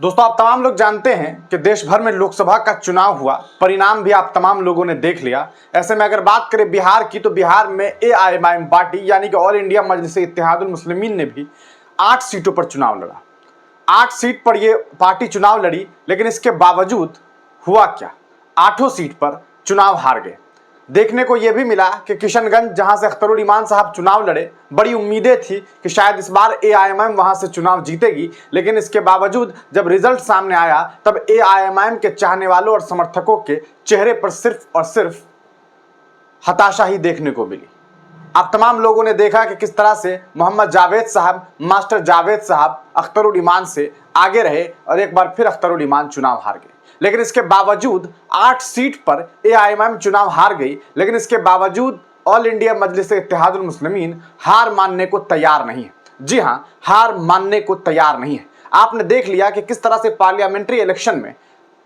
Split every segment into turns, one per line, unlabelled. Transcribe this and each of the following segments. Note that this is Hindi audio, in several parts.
दोस्तों, आप तमाम लोग जानते हैं कि देश भर में लोकसभा का चुनाव हुआ, परिणाम भी आप तमाम लोगों ने देख लिया। ऐसे में अगर बात करें बिहार की, तो बिहार में एआईएमआईएम पार्टी यानी कि ऑल इंडिया मजलिस इत्तेहादुल मुस्लिमीन ने भी 8 सीटों पर चुनाव लड़ा। 8 सीट पर यह पार्टी चुनाव लड़ी, लेकिन इसके बावजूद हुआ क्या, 8 सीट पर चुनाव हार गए। देखने को यह भी मिला कि किशनगंज, जहां से अख्तरुल ईमान साहब चुनाव लड़े, बड़ी उम्मीदें थी कि शायद इस बार एआईएमआईएम वहां से चुनाव जीतेगी, लेकिन इसके बावजूद जब रिजल्ट सामने आया तब एआईएमआईएम के चाहने वालों और समर्थकों के चेहरे पर सिर्फ और सिर्फ हताशा ही देखने को मिली। आप तमाम लोगों ने देखा कि किस तरह से मोहम्मद जावेद साहब, मास्टर जावेद साहब अख्तरुल ईमान से आगे रहे और एक बार फिर अख्तरुल ईमान चुनाव हार गए। लेकिन इसके बावजूद 8 सीट पर एआईएमआईएम चुनाव हार गई, लेकिन इसके बावजूद ऑल इंडिया मजलिस इत्तेहादुल मुस्लिमीन हार मानने को तैयार नहीं है। जी हां, हार मानने को तैयार नहीं है। आपने देख लिया कि किस तरह से पार्लियामेंट्री इलेक्शन में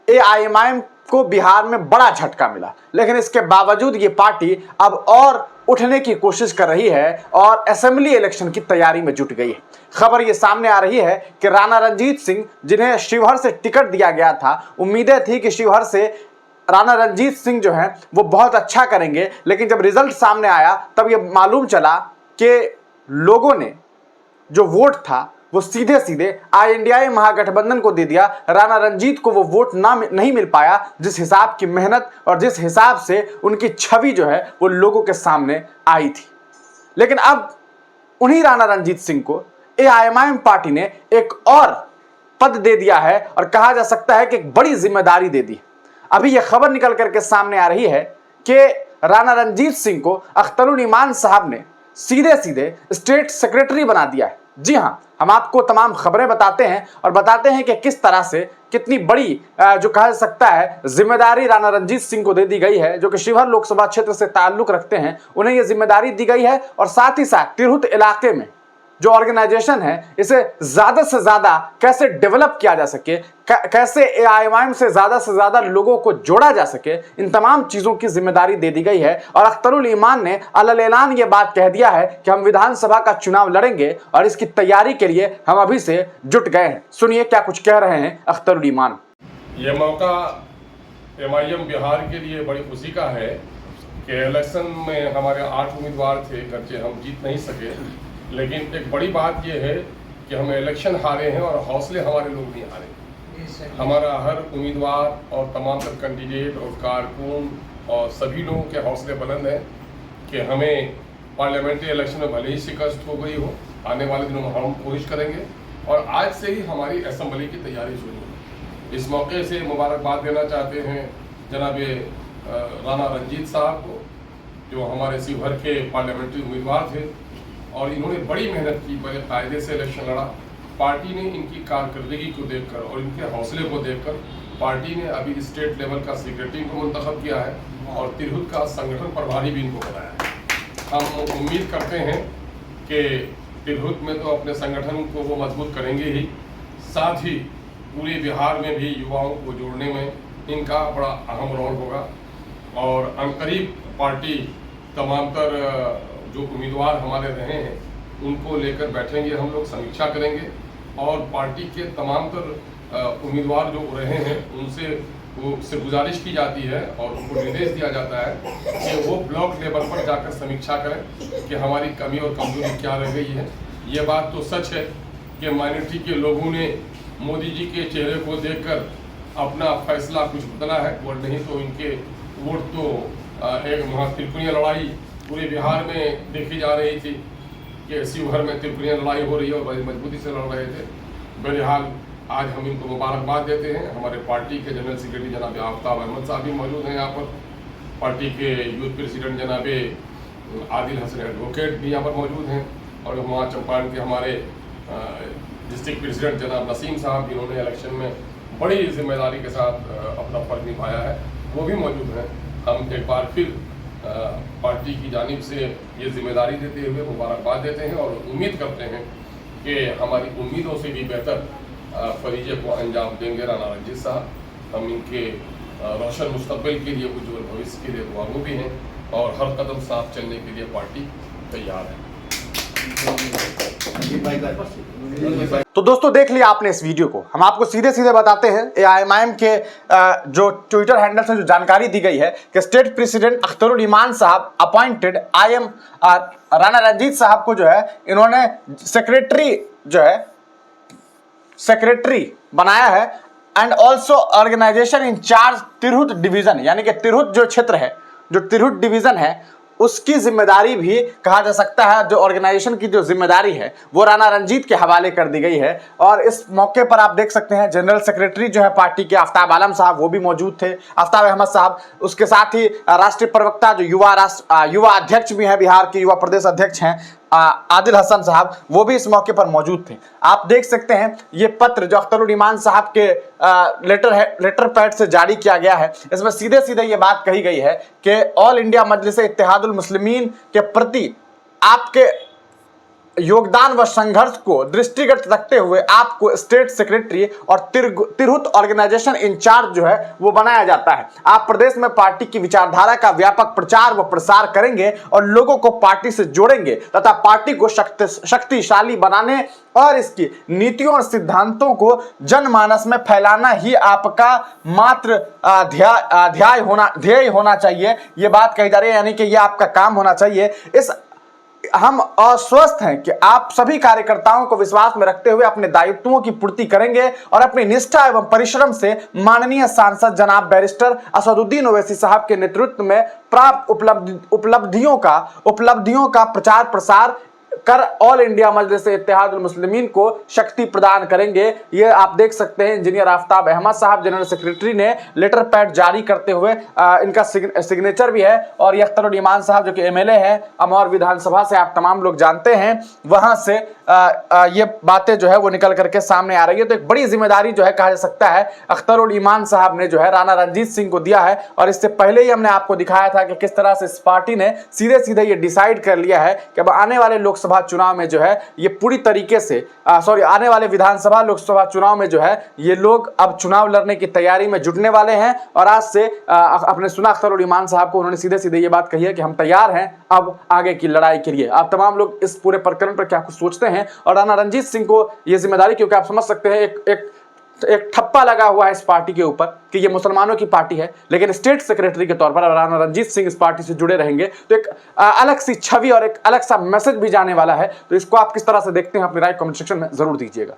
एआईएमआईएम को बिहार में बड़ा झटका मिला, लेकिन इसके बावजूद ये पार्टी अब और उठने की कोशिश कर रही है और असेंबली इलेक्शन की तैयारी में जुट गई है। खबर ये सामने आ रही है कि राणा रणजीत सिंह, जिन्हें शिवहर से टिकट दिया गया था, उम्मीदें थी कि शिवहर से राणा रणजीत सिंह जो हैं वो बहुत अच्छा करेंगे, लेकिन जब रिजल्ट सामने आया तब ये मालूम चला कि लोगों ने जो वोट था वो सीधे सीधे आईएनडीआई महागठबंधन को दे दिया। राणा रणजीत को वो वोट नहीं मिल पाया जिस हिसाब की मेहनत और जिस हिसाब से उनकी छवि जो है वो लोगों के सामने आई थी। लेकिन अब उन्हीं राणा रणजीत सिंह को एआईएमआईएम पार्टी ने एक और पद दे दिया है और कहा जा सकता है कि एक बड़ी जिम्मेदारी दे दी। अभी यह खबर निकल करके सामने आ रही है कि राणा रणजीत सिंह को अख्तरुल ईमान साहब ने सीधे सीधे स्टेट सेक्रेटरी बना दिया है। जी हां, हम आपको तमाम खबरें बताते हैं और बताते हैं कि किस तरह से कितनी बड़ी जो कहा जा सकता है जिम्मेदारी राणा रणजीत सिंह को दे दी गई है, जो कि शिवहर लोकसभा क्षेत्र से ताल्लुक रखते हैं। उन्हें यह जिम्मेदारी दी गई है और साथ ही साथ तिरहुत इलाके में जो ऑर्गेनाइजेशन है इसे ज्यादा से ज्यादा कैसे डेवलप किया जा सके, कैसे एआईएमआईएम से ज्यादा लोगों को जोड़ा जा सके, इन तमाम चीजों की जिम्मेदारी दे दी गई है। और अख्तरुल ईमान ने अलल-ऐलान ये बात कह दिया है कि हम विधानसभा का चुनाव लड़ेंगे और इसकी तैयारी के लिए हम अभी से जुट गए हैं। सुनिए क्या कुछ कह रहे हैं अख्तरुल ईमान।
ये मौका एमआईएम बिहार के लिए बड़ी खुशी का है कि इलेक्शन में हमारे 8 उम्मीदवार थे, गर्चे हम जीत नहीं सके, लेकिन एक बड़ी बात यह है कि हम इलेक्शन हारे हैं और हौसले हमारे लोग नहीं हारे। हमारा हर उम्मीदवार और तमाम तर कैंडिडेट और कारकुन और सभी लोगों के हौसले बुलंद हैं कि हमें पार्लियामेंट्री इलेक्शन में भले ही शिकस्त हो गई हो, आने वाले दिनों में हम कोशिश करेंगे और आज से ही हमारी असेंबली की तैयारी शुरू होगी। इस मौके से मुबारकबाद देना चाहते हैं जनाब राणा रणजीत साहब को, जो हमारे शिवहर के पार्लियामेंट्री उम्मीदवार थे और इन्होंने बड़ी मेहनत की, बड़े कायदे से इलेक्शन लड़ा। पार्टी ने इनकी कारकर्दगी को देखकर और इनके हौसले को देखकर पार्टी ने अभी स्टेट लेवल का सेक्रेटरी को मुंतखब किया है और तिरहुत का संगठन प्रभारी भी इनको बनाया है। हम उम्मीद करते हैं कि तिरहुत में तो अपने संगठन को वो मजबूत करेंगे ही, साथ ही पूरे बिहार में भी युवाओं को जोड़ने में इनका बड़ा अहम रोल होगा। और अनकरीब पार्टी तमाम तर जो उम्मीदवार हमारे रहे हैं उनको लेकर बैठेंगे, हम लोग समीक्षा करेंगे और पार्टी के तमाम तर उम्मीदवार जो रहे हैं उनसे गुजारिश की जाती है और उनको निर्देश दिया जाता है कि वो ब्लॉक लेवल पर जाकर समीक्षा करें कि हमारी कमी और कमजोरी क्या रह गई है। ये बात तो सच है कि माइनॉरिटी के लोगों ने मोदी जी के चेहरे को देखकर अपना फैसला कुछ बदला है, और नहीं तो इनके वोट तो एक महातिरकुनिया लड़ाई पूरे बिहार में देखी जा रही थी कि शिवहर में तिरकुनिया लड़ाई हो रही है और बड़ी मजबूती से लड़ रहे थे। बहरहाल आज हम इनको मुबारकबाद देते हैं। हमारे पार्टी के जनरल सेक्रेटरी जनाब आफ्ताब अहमद साहब भी मौजूद हैं यहाँ पर, पार्टी के यूथ प्रेसिडेंट जनाब आदिल हसन एडवोकेट भी यहाँ पर मौजूद हैं और वहाँ चंपारण के हमारे डिस्ट्रिक्ट प्रेसिडेंट जनाब नसीम साहब, इन्होंने इलेक्शन में बड़ी जिम्मेदारी के साथ अपना फर्ज निभाया है, वो भी मौजूद हैं। हम एक बार फिर पार्टी की जानिब से ये जिम्मेदारी देते हुए मुबारकबाद देते हैं और उम्मीद करते हैं कि हमारी उम्मीदों से भी बेहतर फरीजे को अंजाम देंगे राणा रणजीत साहब। हम इनके रोशन मुस्तकबिल के लिए, उज्ज्वल भविष्य के लिए दुआगो भी हैं और हर कदम साथ चलने के लिए पार्टी तैयार है।
तो दोस्तों देख लिया आपने इस वीडियो को। हम आपको सीधे सीधे बताते हैं AIMIM के जो ट्विटर हैंडल से जो जानकारी दी गई है कि स्टेट प्रेसिडेंट अख्तरुल ईमान साहब अपॉइंटेड IM राणा रंजीत साहब को जो है इन्होंने सेक्रेटरी बनाया है and also organisation in charge Tirhut division, यानी कि तिरहुत जो क्षेत्र है, जो तिरहुत डिवीजन है उसकी जिम्मेदारी भी कहा जा सकता है, जो ऑर्गेनाइजेशन की जो जिम्मेदारी है वो राणा रंजीत के हवाले कर दी गई है। और इस मौके पर आप देख सकते हैं जनरल सेक्रेटरी जो है पार्टी के आफ्ताब आलम साहब वो भी मौजूद थे, आफ्ताब अहमद साहब, उसके साथ ही राष्ट्रीय प्रवक्ता जो युवा अध्यक्ष भी हैं, बिहार के युवा प्रदेश अध्यक्ष हैं आदिल हसन साहब, वो भी इस मौके पर मौजूद थे। आप देख सकते हैं ये पत्र जो अख्तरुल ईमान साहब के लेटर पैड से जारी किया गया है, इसमें सीधे सीधे ये बात कही गई है कि ऑल इंडिया मजलिस इत्तेहादुल मुस्लिमीन के प्रति आपके योगदान व संघर्ष को दृष्टिगत रखते हुए आपको स्टेट सेक्रेटरी और तिरहुत ऑर्गेनाइजेशन इंचार्ज जो है वो बनाया जाता है। आप प्रदेश में पार्टी की विचारधारा का व्यापक प्रचार व प्रसार करेंगे और लोगों को पार्टी से जोड़ेंगे तथा पार्टी को शक्तिशाली बनाने और इसकी नीतियों और सिद्धांतों को जनमानस में फैलाना ही आपका मात्र ध्येय होना चाहिए। ये बात कही जा रही है, यानी कि ये आपका काम होना चाहिए। हम आश्वस्त हैं कि आप सभी कार्यकर्ताओं को विश्वास में रखते हुए अपने दायित्वों की पूर्ति करेंगे और अपनी निष्ठा एवं परिश्रम से माननीय सांसद जनाब बैरिस्टर असदुद्दीन ओवैसी साहब के नेतृत्व में प्राप्त उपलब्धियों का प्रचार प्रसार कर ऑल इंडिया मजलिस इत्तेहादुल मुस्लिमीन को शक्ति प्रदान करेंगे। ये आप देख सकते हैं इंजीनियर आफ्ताब अहमद साहब जनरल सेक्रेटरी ने लेटर पैड जारी करते हुए इनका सिग्नेचर भी है। और ये अख्तरुल ईमान साहब जो कि MLA है अमौर विधानसभा से, आप तमाम लोग जानते हैं, वहां से ये बातें जो है वो निकल करके सामने आ रही है। तो एक बड़ी जिम्मेदारी जो है कहा जा सकता है अख्तरुल ईमान साहब ने जो है राणा रंजीत सिंह को दिया है। और इससे पहले ही हमने आपको दिखाया था कि किस तरह से इस पार्टी ने सीधे सीधे ये डिसाइड कर लिया है कि अब आने वाले लोकसभा चुनाव में जो है ये पूरी तरीके से आने वाले विधानसभा लोकसभा चुनाव में जो है ये लोग अब चुनाव लड़ने की तैयारी में जुटने वाले हैं। और आज से अपने सुना अख्तरुल ईमान साहब को, उन्होंने सीधे सीधे ये बात कही है कि हम तैयार हैं अब आगे की लड़ाई के लिए। आप तमाम लोग इस पूरे प्रकरण पर क्या कुछ सोचते हैं? और राणा रंजीत सिंह को ये जिम्मेदारी, क्योंकि आप समझ सकते हैं एक ठप्पा लगा हुआ है इस पार्टी के ऊपर कि ये मुसलमानों की पार्टी है, लेकिन स्टेट सेक्रेटरी के तौर पर राणा रंजीत सिंह इस पार्टी से जुड़े रहेंगे तो एक अलग सी छवि और एक अलग सा मैसेज भी जाने वाला है। तो इसको आप किस तरह से देखते हैं अपनी राय कमेंट सेक्शन में जरूर दीजिएगा।